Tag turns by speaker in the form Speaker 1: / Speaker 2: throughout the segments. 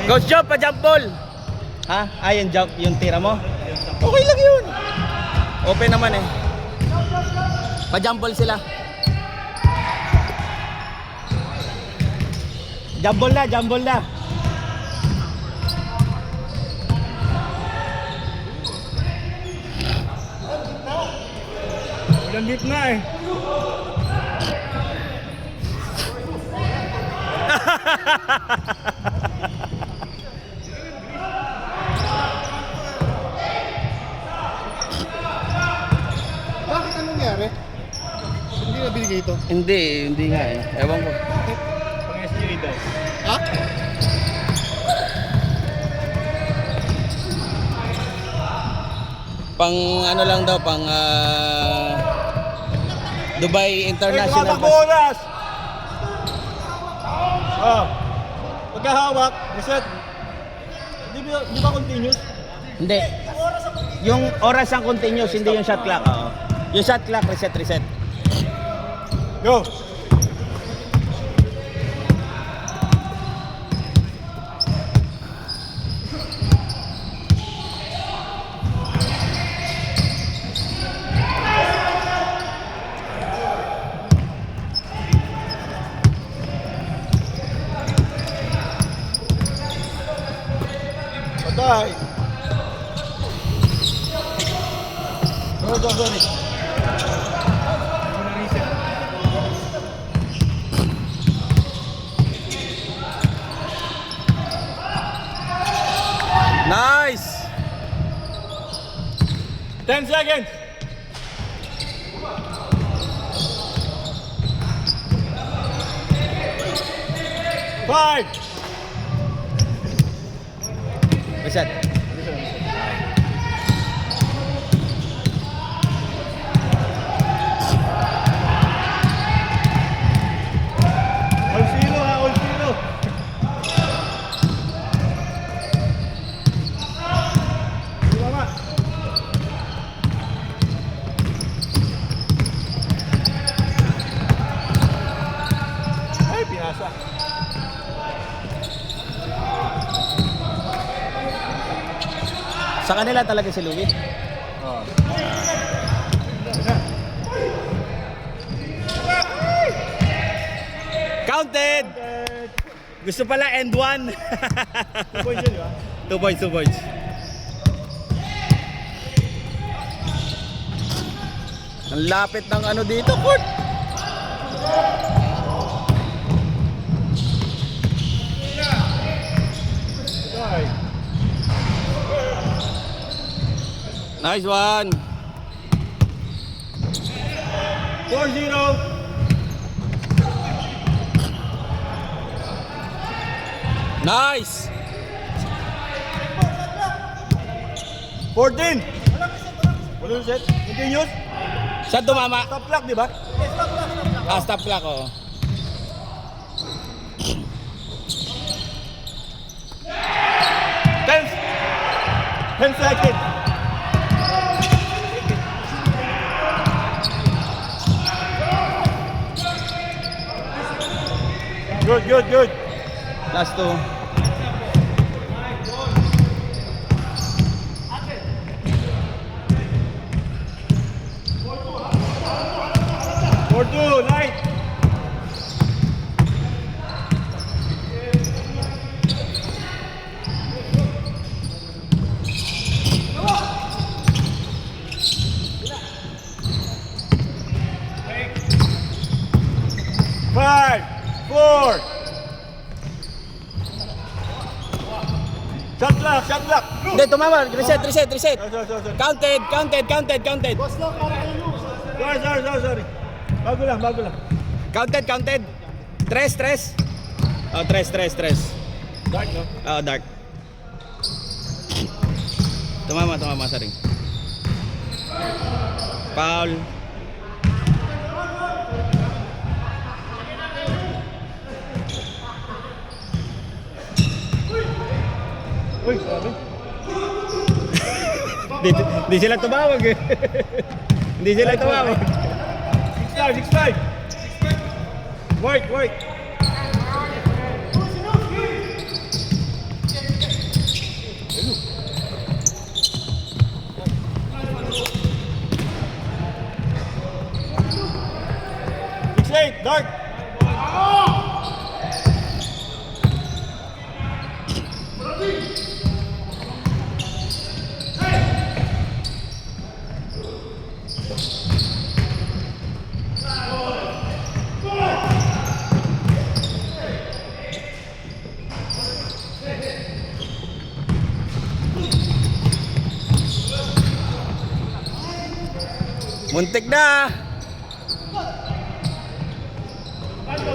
Speaker 1: Coach Joe, pa-jump ball. Ha? Yung tira mo? Okay lang yun. Open naman eh. Pa-jump ball sila. Jump ball na, jump ball na.
Speaker 2: Walang gitna eh.
Speaker 3: Bakit anong nangyari? Hindi na binigay ito.
Speaker 1: Hindi nga eh. Ewan ko.
Speaker 2: Pang SGA daw.
Speaker 3: Ha?
Speaker 1: Pang ano lang daw, pang Dubai International.
Speaker 2: Oras! Pagkahawak, reset. Di ba continuous?
Speaker 1: Hindi. Yung oras ang continuous, hindi yung shot clock. Oo. Yung shot clock, reset.
Speaker 2: Go! Patay! Sorry.
Speaker 1: Nice!
Speaker 2: 10 seconds! Five!
Speaker 1: Reset.
Speaker 2: All zero ha, all zero! Tama! Ay, pinasa!
Speaker 1: Sa kanila talaga si Louie.
Speaker 2: Oh.
Speaker 1: Counted! Gusto pala end one.
Speaker 2: 2 points yun, di ba?
Speaker 1: 2 points, 2 points. Ang lapit ng ano dito, court.
Speaker 2: Okay.
Speaker 1: Nice one.
Speaker 2: 4-0!
Speaker 1: Nice.
Speaker 2: 14! Walang set. Continuous?
Speaker 1: Saan tumama?
Speaker 2: Top lock, di ba?
Speaker 1: Stop clock, oo.
Speaker 2: Ten seconds. Good.
Speaker 1: Last two.
Speaker 2: For two, light. Five, four. Shot block.
Speaker 1: Hindi, tumama. Reset.
Speaker 2: Sorry.
Speaker 1: Counted.
Speaker 3: Boss lang, para kayo lose.
Speaker 2: Sorry. Bago lang.
Speaker 1: Counted. Tres. Oh, tres.
Speaker 2: Dark, no?
Speaker 1: Oh, dark. Tumama sa ring. Foul.
Speaker 2: Uy, sabi.
Speaker 1: Di sila tumawag eh. Hindi sila tumawag.
Speaker 2: 6'5". Work.
Speaker 1: Muntik na.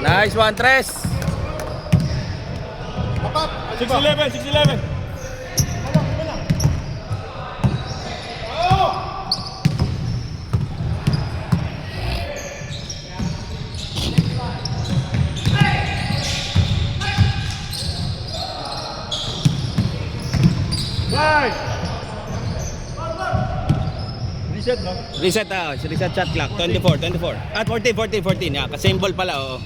Speaker 1: Nice one, Tres.
Speaker 3: Apat.
Speaker 2: 6-11, 6-11. Bye! Reset, no?
Speaker 1: Reset reset shot clock. 24, 24. 14. Yeah, same ball pala, oo.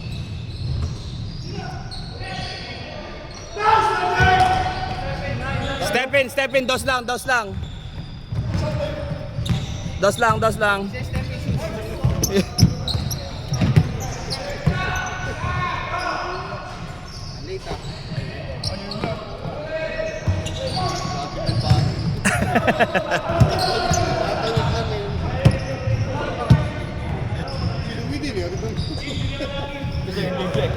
Speaker 1: Step in, dos lang. Dos lang.
Speaker 3: Sinumidin eh. Ano ba?
Speaker 2: Kasi yung check.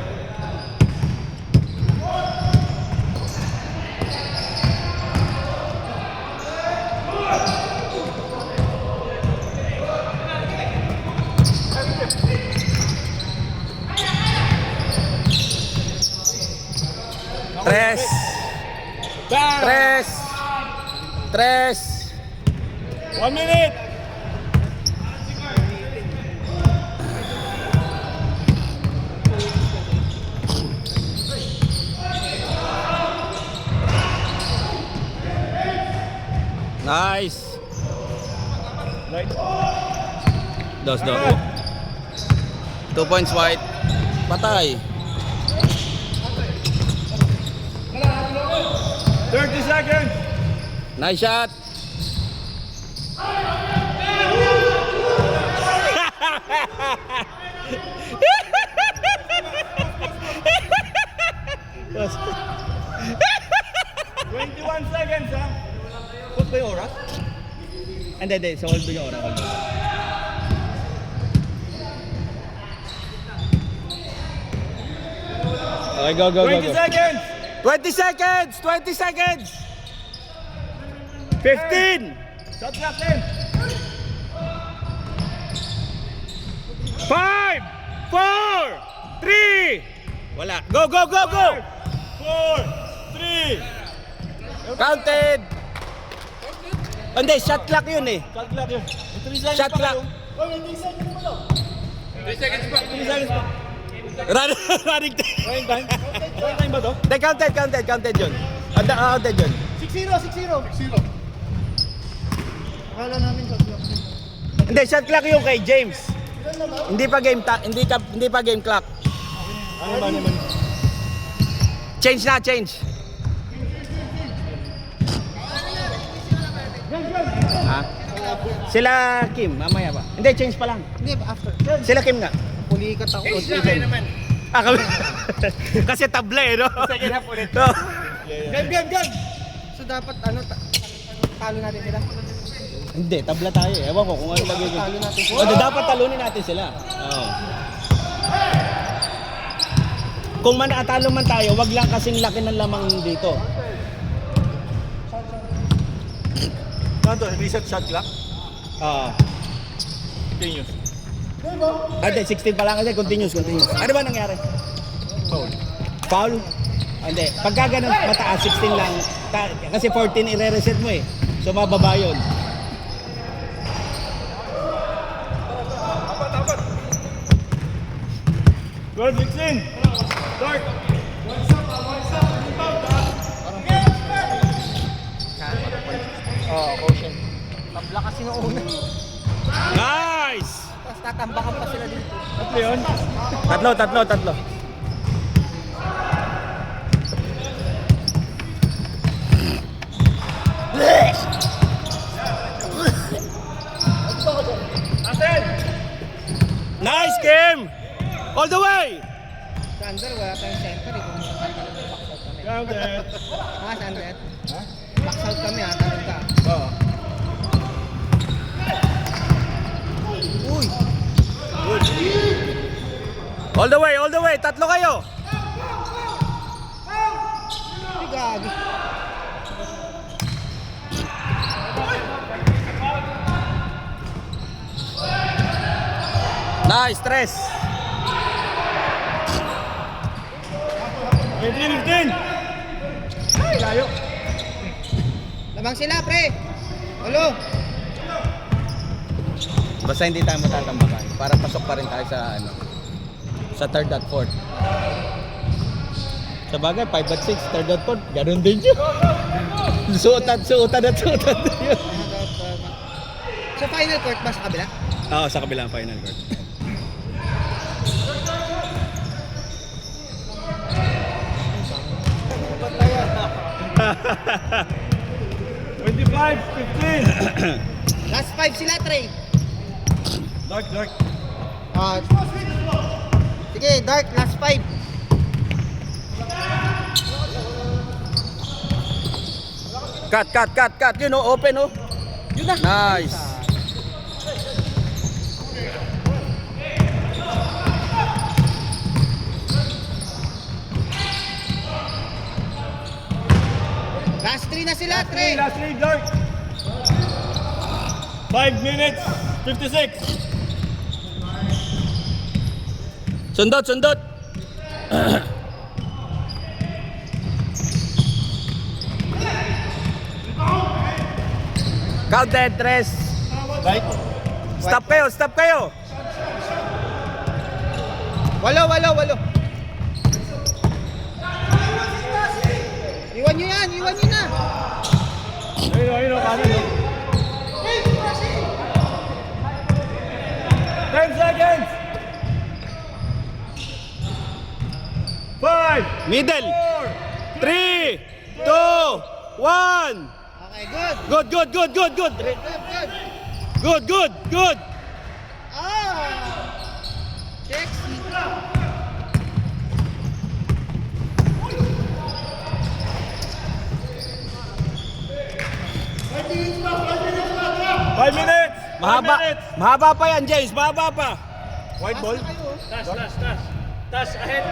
Speaker 1: Tres.
Speaker 2: Bang! 1 minute!
Speaker 1: Nice.
Speaker 2: Right.
Speaker 1: Dos. 2 points white. Patay.
Speaker 2: 30 seconds!
Speaker 1: Nice shot. Yes.
Speaker 2: 21 seconds, ha? Put ba yung oras?
Speaker 1: Hindi. So, hold yung oras. Okay, go.
Speaker 2: 20 seconds!
Speaker 1: 20 seconds! 15!
Speaker 2: Shot clock in!
Speaker 1: 5! 4! 3! Wala. Go!
Speaker 2: 4, 3,
Speaker 1: Counted! Hindi, shot clock yun eh.
Speaker 2: shot clock yun. 3 seconds
Speaker 1: Shot
Speaker 2: pa
Speaker 1: clock.
Speaker 2: kayo. 3 seconds pa.
Speaker 1: Running
Speaker 2: Running time? Running time ba to?
Speaker 1: Hindi, counted yun. Counted yun.
Speaker 3: 6-0. Akala namin sa block.
Speaker 1: Hindi, shot clock yung kay James. Hindi pa game clock.
Speaker 2: Ano ba naman?
Speaker 1: Change. Ha? Sila Kim, mamaya ba? Hindi, change pa lang.
Speaker 3: Hindi, after.
Speaker 1: Sila Kim nga.
Speaker 3: Pulikat ako.
Speaker 1: Kami. Kasi tabla eh, no?
Speaker 2: Second half ulit.
Speaker 1: No.
Speaker 3: Game. So dapat talo natin sila.
Speaker 1: Hindi, tabla tayo eh. Ewan ko kung ano magiging.
Speaker 3: Talo natin sila.
Speaker 1: O, dapat talunin natin sila. Oo. Kung manatalo man tayo, wag lang kasing laki ng lamang dito.
Speaker 2: Ano to? Reset shot clock?
Speaker 1: Oo.
Speaker 2: Continuous.
Speaker 1: Hindi, 16 pa lang kasi continuous. Ano ba nangyari? Foul? Hindi. Pagka ganun mataas, 16 lang. Kasi 14 i-reset mo eh. So mababa yun.
Speaker 2: Good, 16! Start!
Speaker 3: Caution. Tabla kasi nung una.
Speaker 1: Nice!
Speaker 3: Tapos tatambakan pa sila dito.
Speaker 2: Tatlo yun?
Speaker 1: Tatlo.
Speaker 2: Asen!
Speaker 1: Nice game! All the way!
Speaker 3: Sander, wala tayong center eh. Kung box out kami.
Speaker 2: Counted!
Speaker 3: Sander? Ha? Box out kami ha, tanong ka.
Speaker 2: Oo.
Speaker 3: Uy!
Speaker 1: All the way! Tatlo kayo!
Speaker 3: Ay, gagi.
Speaker 1: Nice, stress.
Speaker 2: 15. Ay, layo.
Speaker 4: Labang sila, pre. Ulo.
Speaker 1: Basta hindi tayo matatambakan para pasok pa rin tayo sa ano, sa third at fourth. Sa bagay, 5 at 6, third at fourth, ganun din yun. Suotan yun.
Speaker 4: Sa final court ba sa kabila?
Speaker 1: Oo, sa kabilang final court.
Speaker 2: $25, 15.
Speaker 4: Last 5 sila, Trey.
Speaker 2: Dark.
Speaker 4: Ah, sige, Dark, last 5.
Speaker 1: Cut. Yun oh, open oh.
Speaker 4: Yun na.
Speaker 1: Nice.
Speaker 4: Last 3 na sila, Trey.
Speaker 2: Last 3, Dark. 5 minutes, 56.
Speaker 1: Sundot. Counted, tres.
Speaker 2: Right?
Speaker 1: Stop kayo.
Speaker 4: Walo. Iwan nyo na.
Speaker 2: Ayun, kanan. 10 seconds. 5,
Speaker 1: Middle.
Speaker 2: 4,
Speaker 1: 3, 2, 1.
Speaker 4: Okay, good.
Speaker 1: Good.
Speaker 4: Ah! Sexy.
Speaker 2: Five minutes.
Speaker 1: Mahaba pa yan, James. Mahaba pa.
Speaker 2: White ball. Tash ahead.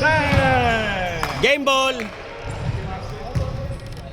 Speaker 2: Bang!
Speaker 1: Game ball.